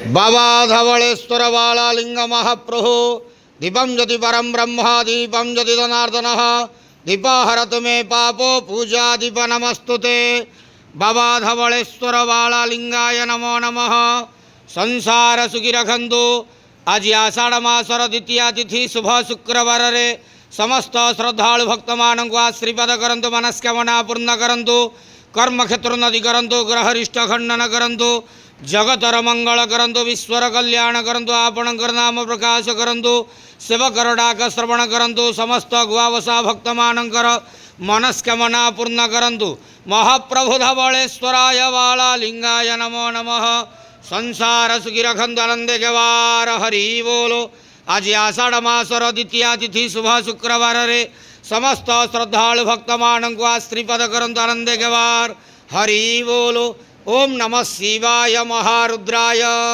बाबा धवलेश्वर बालालिंग महाप्रभु दीपं ज्योति परम ब्रह्म दीपं ज्योति जनार्दनः दीपहरतु मे पापो पूजा दीप नमस्तुते। बाबा धवलेश्वर बालालिंगाय नमो नमः। संसार सुखी रखंतु। आज आषाढ़ मासर द्वितीया तिथि शुभ शुक्रवार रे समस्त श्रद्धालु भक्त मान को आशीर्वाद करंतु, मनस्कामना पूर्ण करंतु, कर्म क्षेत्र नदी करंतु, ग्रहरिष्ट खंडन करंतु, जगतर मंगल करंतु, विश्वर कल्याण करंतु, आपणकर नाम प्रकाश करंतु, सेवकर डाक श्रवण करंतु, समस्त गुआवसा भक्त मानकर मनस्कामना पूर्ण करंतु। महाप्रभु धवलेश्वराय बालालिंगाय नमो नमः। संसार सुखी रखंतु, आनंद जवार हरि बोलो। आज आषाढ़ मासर द्वितीया तिथि शुभ शुक्रवार रे समस्त श्रद्धालु भक्त मान को आशीर्वाद करंतु, आनंद जवार हरि बोलो। ओम नमः शिवाय महारुद्राय।